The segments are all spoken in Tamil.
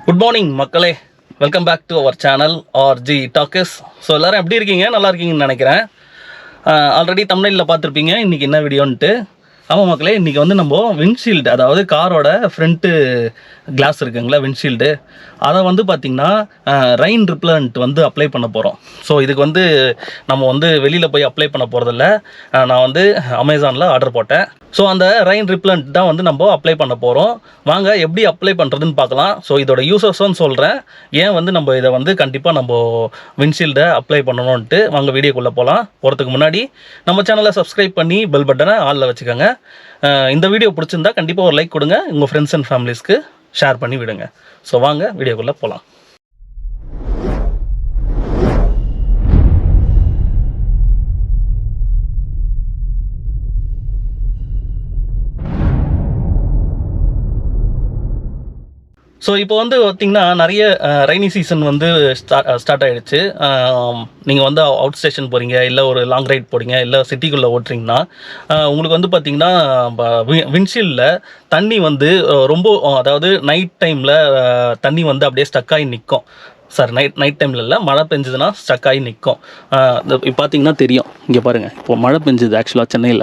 குட் மார்னிங் மக்களே, welcome back to our channel RG talks. So எல்லோரும் எப்படி இருக்கீங்க? நல்லா இருக்கீங்கன்னு நினைக்கிறேன். ஆல்ரெடி தமிழில் பார்த்துருப்பீங்க இன்றைக்கி என்ன வீடியோன்ட்டு. ஆமாம் மக்களே, இன்றைக்கி வந்து நம்ம விண்ட்ஷீல்டு, அதாவது காரோட ஃப்ரண்ட்டு கிளாஸ் இருக்குங்களா, விண்ட்ஷீல்டு, அதை வந்து பார்த்திங்கன்னா ரெயின் ரிப்லண்ட் வந்து அப்ளை பண்ண போகிறோம். ஸோ இதுக்கு வந்து நம்ம வந்து வெளியில் போய் அப்ளை பண்ண போகிறதில்ல. நான் வந்து அமேசானில் ஆர்டர் போட்டேன். ஸோ அந்த ரெயின் ரிப்லண்ட் தான் வந்து நம்ம அப்ளை பண்ண போகிறோம். வாங்க எப்படி அப்ளை பண்ணுறதுன்னு பார்க்கலாம். ஸோ இதோட யூசர்ஸும் சொல்கிறேன், ஏன் வந்து நம்ம இதை வந்து கண்டிப்பாக நம்ம விண்ட்ஷீல்டை அப்ளை பண்ணணுன்ட்டு. வாங்க வீடியோக்குள்ளே போகிறதுக்கு முன்னாடி நம்ம சேனலை சப்ஸ்கிரைப் பண்ணி பெல் பட்டனை ஆளில் வச்சுக்கோங்க. இந்த வீடியோ பிடிச்சிருந்தா கண்டிப்பாக ஒரு லைக் கொடுங்க, உங்கள் ஃப்ரெண்ட்ஸ் அண்ட் ஃபேமிலிஸ்க்கு ஷேர் பண்ணி விடுங்க. ஸோ வாங்க வீடியோக்குள்ளே போகலாம். ஸோ இப்போ வந்து பார்த்திங்கன்னா நிறைய ரெய்னி சீசன் வந்து ஸ்டார்ட் ஆகிடுச்சு. நீங்கள் வந்து அவுட் ஸ்டேஷன் போகிறீங்க, இல்லை ஒரு லாங் ரைட் போகிறீங்க, இல்லை சிட்டிக்குள்ளே ஓட்டுறீங்கன்னா உங்களுக்கு வந்து பார்த்திங்கன்னா விண்ட்ஷீல்டில் தண்ணி வந்து ரொம்ப, அதாவது நைட் டைமில் தண்ணி வந்து அப்படியே ஸ்டக் ஆகி நிற்கும். சார் நைட் டைமில் இல்லை, மழை பெஞ்சதுன்னா ஸ்டக் ஆகி நிற்கும். இப்போ பார்த்தீங்கன்னா தெரியும், இங்கே பாருங்கள், இப்போ மழை பெஞ்சுது. ஆக்சுவலாக சென்னையில்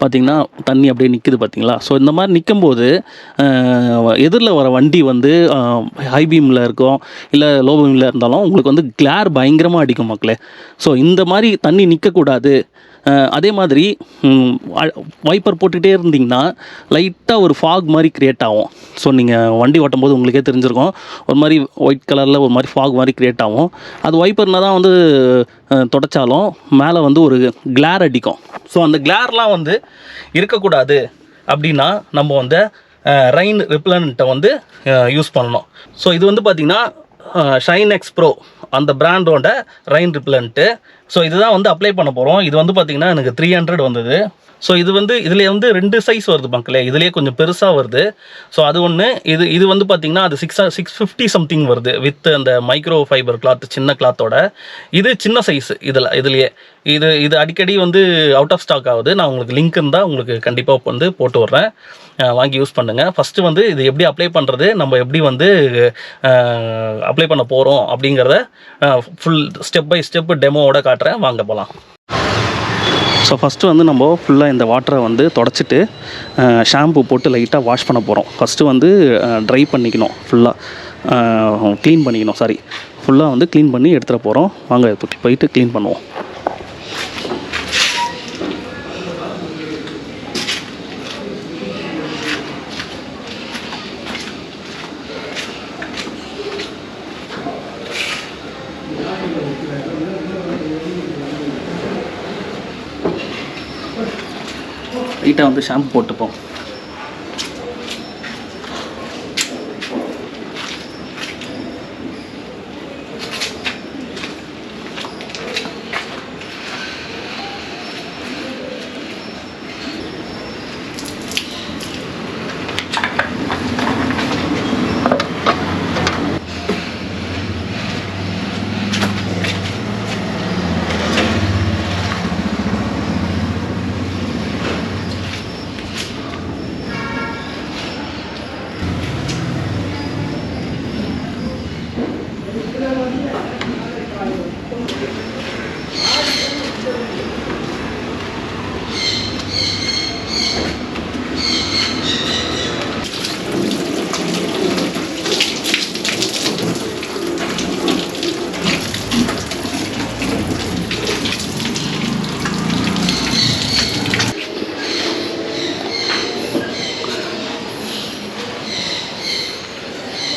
பார்த்திங்கன்னா தண்ணி அப்படியே நிற்குது பார்த்தீங்களா. ஸோ இந்த மாதிரி நிற்கும்போது எதிரில் வர வண்டி வந்து ஹை பீமில் இருக்கும், இல்லை லோ பீமில் இருந்தாலும் உங்களுக்கு வந்து கிளார் பயங்கரமாக அடிக்கும் மக்களே. ஸோ இந்த மாதிரி தண்ணி நிற்கக்கூடாது. அதே மாதிரி வைப்பர் போட்டுகிட்டே இருந்திங்கன்னா லைட்டாக ஒரு ஃபாக் மாதிரி க்ரியேட் ஆகும். ஸோ நீங்கள் வண்டி ஓட்டும் போது உங்களுக்கே தெரிஞ்சிருக்கும், ஒரு மாதிரி ஒயிட் கலரில் ஒரு மாதிரி ஃபாக் மாதிரி க்ரியேட் ஆகும். அது வைப்பர்னால் தான் வந்து தொடச்சாலும் மேலே வந்து ஒரு கிளார் அடிக்கும். ஸோ அந்த கிளார்லாம் வந்து இருக்கக்கூடாது அப்படின்னா நம்ம வந்து ரெயின் ரிப்லண்ட்டை வந்து யூஸ் பண்ணணும். ஸோ இது வந்து பார்த்திங்கன்னா ஷைன் எக்ஸ் ப்ரோ அந்த பிராண்டோட ரெயின் ரிப்லண்ட்டு. ஸோ இதுதான் வந்து அப்ளை பண்ண போகிறோம். இது வந்து பார்த்திங்கன்னா எனக்கு 300 வந்தது. ஸோ இது வந்து இதில் வந்து 2 சைஸ் வருது மக்களே. இதுலேயே கொஞ்சம் பெருசாக வருது. ஸோ அது ஒன்று. இது வந்து பார்த்திங்கன்னா அது 650 சம்திங் வருது வித் அந்த மைக்ரோ ஃபைபர் கிளாத், சின்ன கிளாத்தோட. இது சின்ன சைஸ். இதுலேயே இது அடிக்கடி வந்து அவுட் ஆஃப் ஸ்டாக் ஆகுது. நான் உங்களுக்கு லிங்க் இருந்தால் உங்களுக்கு கண்டிப்பாக வந்து போட்டு விட்றேன், வாங்கி யூஸ் பண்ணுங்கள். ஃபஸ்ட்டு வந்து இது எப்படி அப்ளை பண்ணுறது, நம்ம எப்படி வந்து அப்ளை பண்ண போகிறோம் அப்படிங்கிறத ஃபுல் ஸ்டெப் பை ஸ்டெப் டெமோவோட காட்டுறேன். வாங்க போகலாம். ஸோ ஃபஸ்ட்டு வந்து நம்ம ஃபுல்லாக இந்த வாட்டரை வந்து தொடச்சிட்டு ஷாம்பு போட்டு லைட்டாக வாஷ் பண்ண போகிறோம். ஃபஸ்ட்டு வந்து ட்ரை பண்ணிக்கணும், ஃபுல்லாக க்ளீன் பண்ணிக்கணும். ஃபுல்லாக வந்து க்ளீன் பண்ணி எடுத்துகிட்டு போகிறோம். வாங்க போயிட்டு க்ளீன் பண்ணுவோம். லைட்டாக வந்து ஷாம்பு போட்டுப்போம்.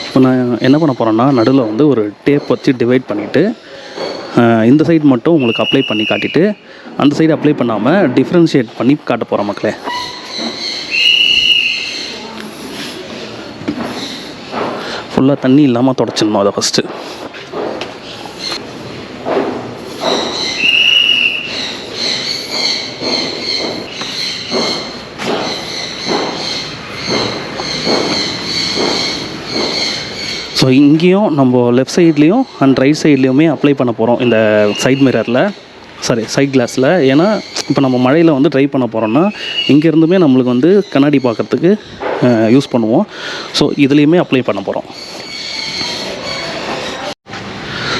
இப்போ நான் என்ன பண்ண போகிறேன்னா, நடுவில் வந்து ஒரு டேப் வச்சு டிவைட் பண்ணிவிட்டு இந்த சைடு மட்டும் உங்களுக்கு அப்ளை பண்ணி காட்டிட்டு அந்த சைடு அப்ளை பண்ணாமல் டிஃப்ரென்ஷியேட் பண்ணி காட்ட போகிறோம் மக்களே. ஃபுல்லாக தண்ணி இல்லாமல் தொடச்சிடணும் அதை ஃபஸ்ட்டு. ஸோ இங்கேயும் நம்ம லெஃப்ட் சைட்லேயும் அண்ட் ரைட் சைட்லேயுமே அப்ளை பண்ண போகிறோம் இந்த சைட் மிரரில், சைட் கிளாஸில். ஏன்னா இப்போ நம்ம மழையில் வந்து ட்ரை பண்ண போகிறோன்னா இங்கேருந்துமே நம்மளுக்கு வந்து கண்ணாடி பார்க்குறதுக்கு யூஸ் பண்ணுவோம். ஸோ இதுலேயுமே அப்ளை பண்ண போகிறோம்.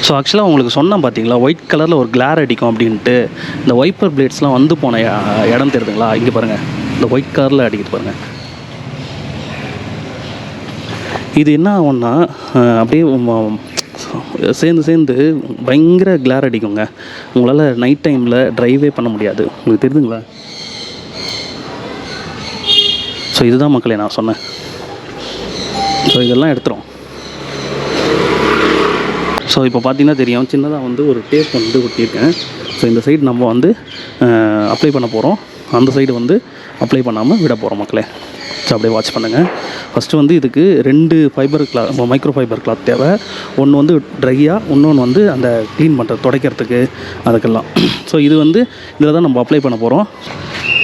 ஸோ ஆக்சுவலாக உங்களுக்கு சொன்னேன் பார்த்தீங்களா, ஒயிட் கலரில் ஒரு கிளார் அடிக்கும் அப்படின்ட்டு. இந்த வைப்பர் பிளேட்ஸ்லாம் வந்து போன இடம் தெரியுதுங்களா, இங்கே பாருங்கள், இந்த ஒயிட் கலரில் அடிக்குது பாருங்கள். இது என்ன ஆகும்னா அப்படியே சேர்ந்து பயங்கர கிளார் அடிக்குங்க. உங்களால் நைட் டைமில் ட்ரைவே பண்ண முடியாது. உங்களுக்கு தெரியுதுங்களா? ஸோ இதுதான் மக்களே நான் சொன்னேன். ஸோ இதெல்லாம் எடுத்துரும். ஸோ இப்போ பார்த்தீங்கன்னா தெரியும், சின்னதாக வந்து ஒரு டேப் வந்து ஒட்டியிருக்கேன். ஸோ இந்த சைடு நம்ம வந்து அப்ளை பண்ண போகிறோம், அந்த சைடு வந்து அப்ளை பண்ணாமல் விட போகிறோம் மக்களே. ஸோ அப்படியே வாட்ச் பண்ணுங்கள். ஃபஸ்ட்டு வந்து இதுக்கு 2 fibre cloth, micro fibre cloth தேவை. ஒன்று வந்து ட்ரையாக, இன்னொன்று வந்து அந்த க்ளீன் பண்ணுறது, துடைக்கிறதுக்கு, அதுக்கெல்லாம். ஸோ இது வந்து இதில் தான் நம்ம அப்ளை பண்ண போகிறோம்.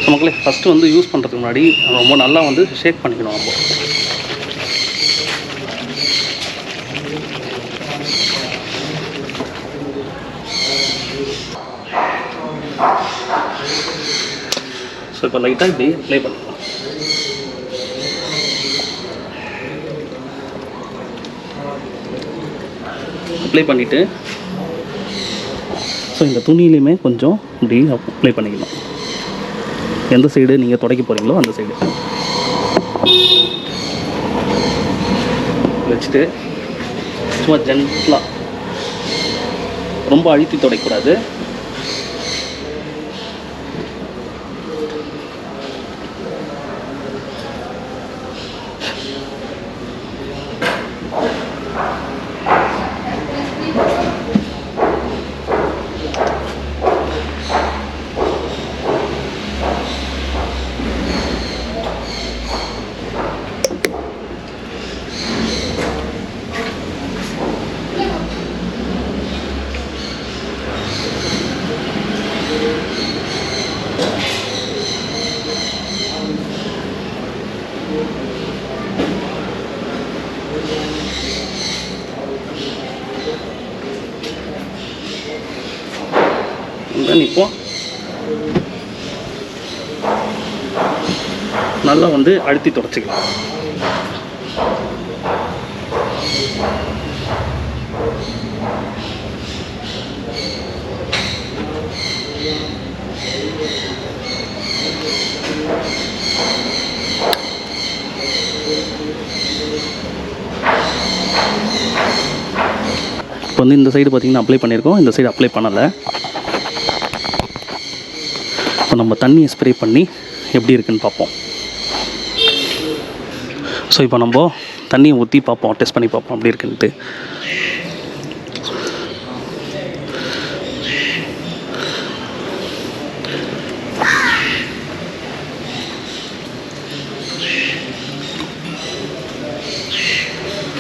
ஸோ மக்களே, ஃபஸ்ட்டு வந்து யூஸ் பண்ணுறதுக்கு முன்னாடி ரொம்ப நல்லா வந்து ஷேக் பண்ணிக்கணும் நம்ம. ஸோ இப்போ லைட்டாக இப்படி அப்ளை பண்ணிக்கலாம். அப்ளை பண்ணிவிட்டு ஸோ இந்த துணியிலையுமே கொஞ்சம் இப்படி அப்ளை பண்ணிக்கணும். எந்த சைடு நீங்கள் துடைக்க போகிறீங்களோ அந்த சைடு வச்சுட்டு சும்மா ஜென்டலாக, ரொம்ப அழுத்தி துடைக்கக்கூடாது. இப்போ நல்லா வந்து அழுத்தி தொடச்சிக்கலாம். இப்போ வந்து இந்த சைடு பார்த்திங்கன்னா அப்ளை பண்ணியிருக்கோம், இந்த சைடு அப்ளை பண்ணலை. இப்போ நம்ம தண்ணியை ஸ்ப்ரே பண்ணி எப்படி இருக்குன்னு பார்ப்போம். ஸோ இப்போ நம்ம தண்ணியை ஊற்றி பார்ப்போம், டெஸ்ட் பண்ணி பார்ப்போம் எப்படி இருக்குன்ட்டு.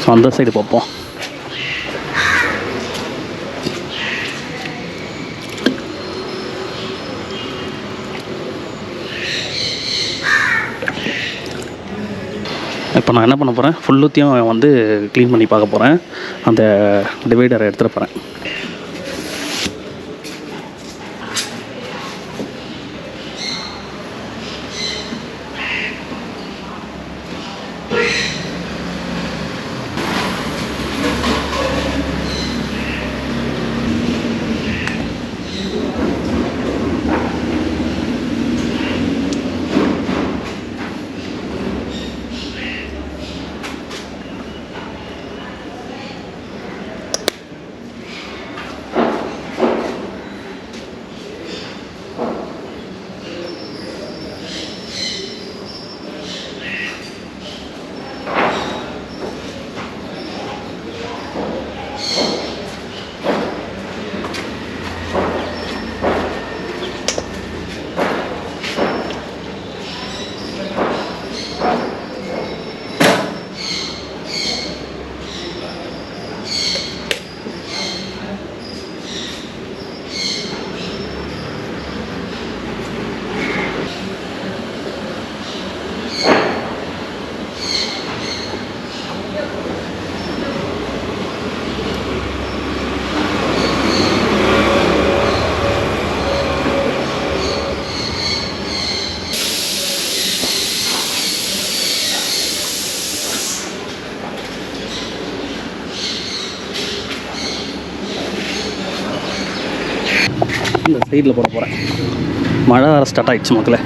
ஸோ அந்த சைடு பார்ப்போம். இப்போ நான் என்ன பண்ண போகிறேன், ஃபுல்லுத்தையும் வந்து க்ளீன் பண்ணி பார்க்க போகிறேன். அந்த டிவைடரை எடுத்துகிட்டு போகிறேன். சைடில் போட போகிறேன். மழை வர ஸ்டார்ட் ஆகிடுச்சு மக்களே.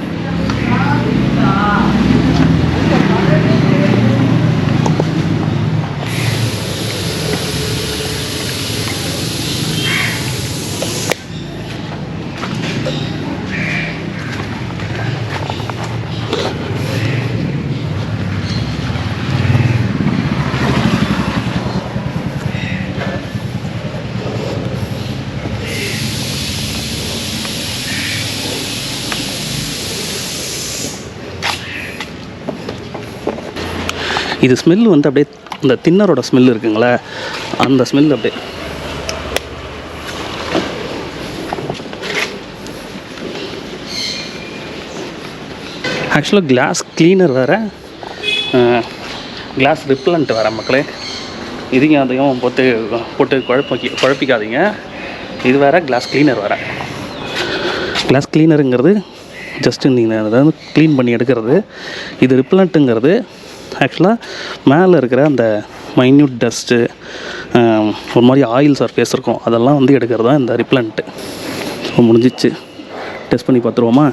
இது ஸ்மெல் வந்து அப்படியே இந்த தின்னரோட ஸ்மெல் இருக்குங்களே, அந்த ஸ்மெல் அப்படியே ஆக்சுவலாக கிளாஸ் கிளீனர் வேறு, கிளாஸ் ரிப்பலண்ட் வேறு மக்களே. இதையும் அதையும் போட்டு குழப்பிக்காதீங்க. இது வேறு, கிளாஸ் கிளீனர் வேறு. கிளாஸ் கிளீனருங்கிறது ஜஸ்ட்டு நீங்கள் அதாவது க்ளீன் பண்ணி எடுக்கிறது. இது ரிப்பலண்ட்டுங்கிறது ஆக்சுவலாக மேலே இருக்கிற அந்த மைன்யூட் டஸ்ட்டு, ஒரு மாதிரி ஆயில் சர்ஃபேஸ் இருக்கும், அதெல்லாம் வந்து எடுக்கிறது தான் இந்த ரிப்பலண்ட்டு. ஸோ முடிஞ்சிச்சு, டெஸ்ட் பண்ணி பார்த்துருவோமா?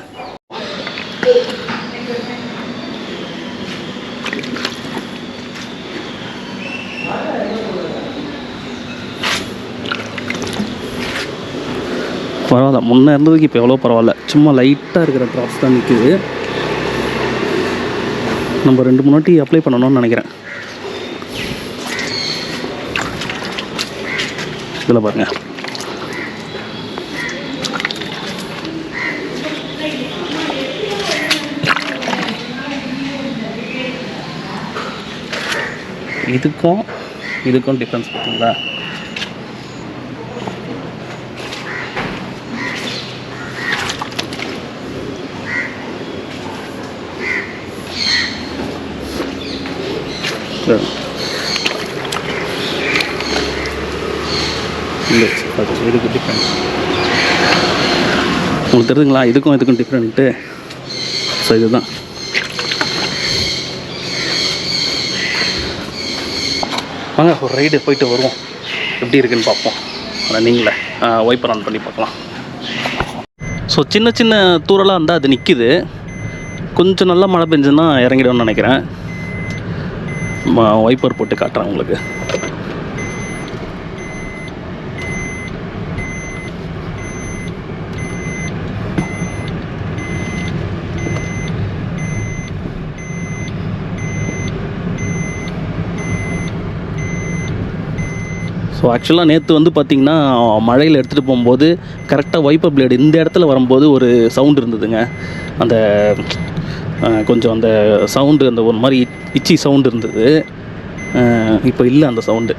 பரவாயில்ல, முன்னே இருந்ததுக்கு இப்போ எவ்வளோ பரவாயில்ல. சும்மா லைட்டாக இருக்கிற ட்ராப்ஸ் தான் நிற்குது. நம்ம 2-3 வாட்டி அப்ளை பண்ணணும்னு நினைக்கிறேன். இதில் பாருங்கள், இதுக்கும் டிஃப்ரென்ஸ் பார்த்தீங்களா? இல்லை, இதுக்கு டிஃப்ரெண்ட் உங்களுக்கு தெரியுதுங்களா? இதுக்கும் டிஃப்ரெண்ட்டு. ஸோ இதுதான். வாங்க ஒரு ரைடு போயிட்டு வருவோம், எப்படி இருக்குன்னு பார்ப்போம். ஆனால் நீங்களே வைப்பர் ஆன் பண்ணி பார்க்கலாம். ஸோ சின்ன சின்ன தூரலாக இருந்தால் அது நிற்கிது. கொஞ்சம் நல்லா மழை பெஞ்சுன்னா இறங்கிடும்னு நினைக்கிறேன். வைப்பர் போட்டு காட்டுறேன் உங்களுக்கு. ஸோ ஆக்சுவலாக நேற்று வந்து பார்த்திங்கன்னா மழையில் எடுத்துகிட்டு போகும்போது கரெக்டாக வைப்பர் பிளேடு இந்த இடத்துல வரும்போது ஒரு சவுண்டு இருந்ததுங்க. அந்த கொஞ்சம் அந்த சவுண்டு, அந்த ஒரு மாதிரி இச்சி சவுண்டு இருந்தது. இப்போ இல்லை அந்த சவுண்டு.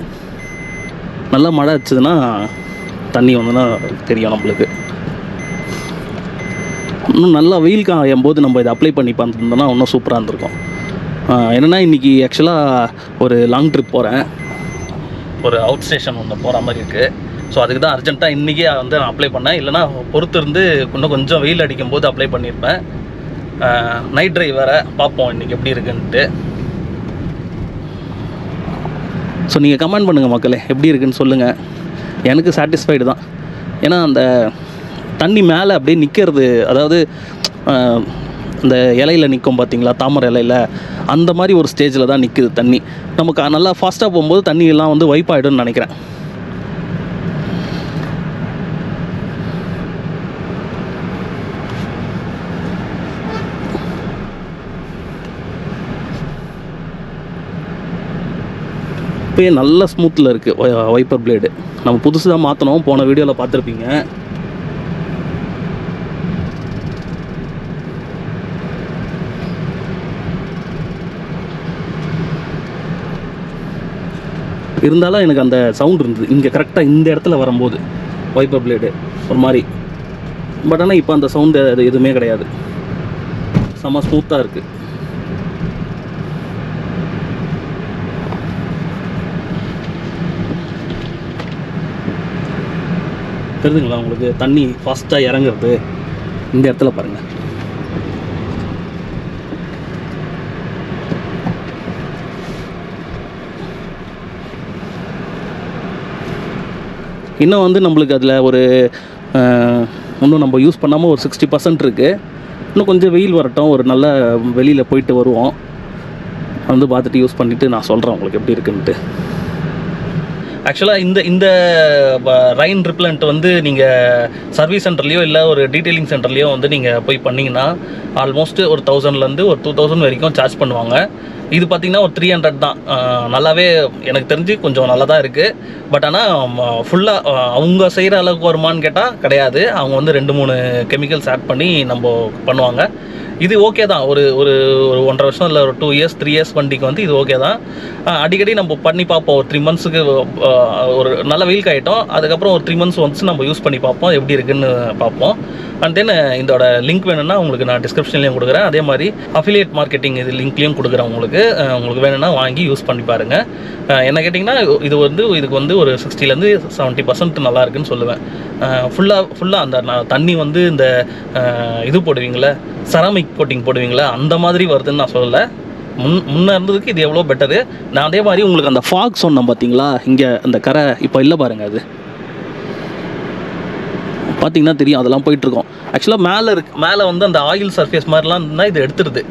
நல்லா மழை வச்சதுன்னா தண்ணி வந்துன்னா தெரியும் நம்மளுக்கு. இன்னும் நல்லா வெயில் காயும் போது நம்ம இதை அப்ளை பண்ணி பார்த்துருந்தோன்னா இன்னும் சூப்பராக இருந்திருக்கும். என்னென்னா இன்றைக்கி ஆக்சுவலாக ஒரு லாங் ட்ரிப் போகிறேன், ஒரு அவுட் ஸ்டேஷன் ஒன்று போகிற மாதிரி இருக்குது. ஸோ அதுக்கு தான் அர்ஜென்ட்டாக இன்றைக்கே வந்து நான் அப்ளை பண்ணேன். இல்லைனா பொறுத்து இருந்து இன்னும் கொஞ்சம் வெயில் அடிக்கும் போது அப்ளை பண்ணியிருப்பேன். நைட் ட்ரைவ் வேறு, பார்ப்போம் இன்றைக்கி எப்படி இருக்குன்ட்டு. ஸோ நீங்கள் கமெண்ட் பண்ணுங்கள் மக்களே, எப்படி இருக்குன்னு சொல்லுங்கள். எனக்கு சாட்டிஸ்ஃபைடு தான். ஏன்னா அந்த தண்ணி மேலே அப்படியே நிற்கிறது, அதாவது இந்த இலையில் நிற்கும் பார்த்தீங்களா, தாமரை இலையில், அந்த மாதிரி ஒரு ஸ்டேஜில் தான் நிற்குது தண்ணி. நமக்கு நல்லா ஃபாஸ்ட்டாக போகும்போது தண்ணியெல்லாம் வந்து வைப் ஆகிடும்னு நினைக்கிறேன். இப்போயே நல்ல ஸ்மூத்தில் இருக்குது வைப்பர் பிளேடு. நம்ம புதுசு தான் மாற்றணும், போன வீடியோவில் பார்த்துருப்பீங்க. இருந்தாலும் எனக்கு அந்த சவுண்ட் இருந்தது இங்கே கரெக்டாக இந்த இடத்துல வரும்போது வைப்பர் பிளேடு ஒரு மாதிரி. பட் ஆனால் இப்போ அந்த சவுண்டு அது எதுவுமே கிடையாது, செம்ம ஸ்மூத்தாக இருக்குது. தெரியுதுங்களா உங்களுக்கு? தண்ணி ஃபாஸ்ட்டாக இறங்குறது இந்த இடத்துல பாருங்கள். இன்னும் வந்து நம்மளுக்கு அதில் ஒரு இன்னும் நம்ம யூஸ் பண்ணாமல் ஒரு 60% இருக்குது. இன்னும் கொஞ்சம் வெயில் வரட்டும், ஒரு நல்ல வெளியில் போயிட்டு வருவோம், வந்து பார்த்துட்டு யூஸ் பண்ணிவிட்டு நான் சொல்கிறேன் உங்களுக்கு எப்படி இருக்குன்ட்டு. ஆக்சுவலாக இந்த ரைன் ரிப்லண்ட் வந்து நீங்கள் சர்வீஸ் சென்டர்லேயோ இல்லை ஒரு டீட்டெயிலிங் சென்டர்லேயோ வந்து நீங்கள் போய் பண்ணிங்கன்னா ஆல்மோஸ்ட் ஒரு 1000லேருந்து ஒரு 2000 வரைக்கும் சார்ஜ் பண்ணுவாங்க. இது பார்த்திங்கன்னா ஒரு 300 தான். நல்லாவே எனக்கு தெரிஞ்சு கொஞ்சம் நல்லா தான் இருக்குது. பட் ஆனால் ஃபுல்லாக அவங்க செய்கிற அளவுக்கு வருமானு கேட்டால் கிடையாது. அவங்க வந்து 2-3 கெமிக்கல்ஸ் ஆட் பண்ணி நம்ம பண்ணுவாங்க. இது ஓகே தான். ஒரு ஒரு 1.5 வருஷம் இல்லை ஒரு 2 இயர்ஸ் 3 இயர்ஸ் வண்டிக்கு வந்து இது ஓகே தான். அடிக்கடி நம்ம பண்ணி பார்ப்போம். ஒரு 3 மந்த்ஸுக்கு ஒரு நல்ல வெயில் காயிட்டோம், அதுக்கப்புறம் ஒரு 3 மந்த்ஸ் ஒன்ஸ் நம்ம யூஸ் பண்ணி பார்ப்போம், எப்படி இருக்குன்னு பார்ப்போம். அண்ட் தென் இதோட லிங்க் வேணும்னா உங்களுக்கு நான் டிஸ்கிரிப்ஷன்லேயும் கொடுக்குறேன். அதே மாதிரி அஃபிலியேட் மார்க்கெட்டிங் இது லிங்க்லேயும் கொடுக்குறேன். உங்களுக்கு வேணும்னா வாங்கி யூஸ் பண்ணி பாருங்கள். என்ன கேட்டிங்கன்னா இதுக்கு வந்து ஒரு 60-லேருந்து 70% நல்லா இருக்குன்னு சொல்லுவேன். ஃபுல்லாக அந்த தண்ணி வந்து இந்த இது போடுவீங்களே, செராமிக் கோட்டிங் போடுவீங்களா, அந்த மாதிரி வருதுன்னு நான் சொல்லலை. முன்னே இருந்ததுக்கு இது எவ்வளோ பெட்டரு. நான் அதே மாதிரி உங்களுக்கு அந்த ஃபாக் சொன்னேன் பார்த்தீங்களா, இங்கே அந்த கரை இப்போ இல்லை பாருங்கள், அது பார்த்தீங்கன்னா தெரியும், அதெல்லாம் போயிட்டுருக்கோம். ஆக்சுவலாக மேலே வந்து அந்த ஆயில் சர்ஃபேஸ் மாதிரிலாம் இருந்தால் இது எடுத்துடுது.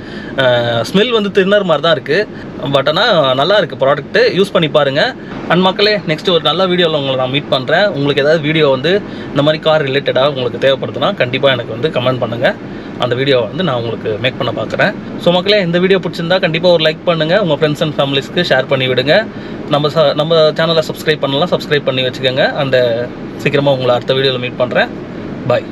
ஸ்மெல் வந்து தின்னர் மாதிரி தான் இருக்குது. பட் ஆனால் நல்லா இருக்குது ப்ராடக்ட்டு, யூஸ் பண்ணி பாருங்கள். அண்ட் மக்களே, நெக்ஸ்ட் ஒரு நல்ல வீடியோவில் உங்களை நான் மீட் பண்ணுறேன். உங்களுக்கு ஏதாவது வீடியோ வந்து இந்த மாதிரி கார் ரிலேட்டடாக உங்களுக்கு தேவைப்படுதுன்னா கண்டிப்பாக எனக்கு வந்து கமெண்ட் பண்ணுங்கள். அந்த வீடியோவை வந்து நான் உங்களுக்கு மேக் பண்ண பார்க்குறேன். ஸோ மக்களே, இந்த வீடியோ பிடிச்சிருந்தா கண்டிப்பாக ஒரு லைக் பண்ணுங்கள், உங்கள் ஃப்ரெண்ட்ஸ் அண்ட் ஃபேமிலிஸ்க்கு ஷேர் பண்ணி விடுங்க. நம்ம சேனலை சப்ஸ்கிரைப் பண்ணலாம், சப்ஸ்கிரைப் பண்ணி வச்சுக்கோங்க. அண்ட் சீக்கிரமாக உங்களை அடுத்த வீடியோவில் மீட் பண்ணுறேன். பாய்.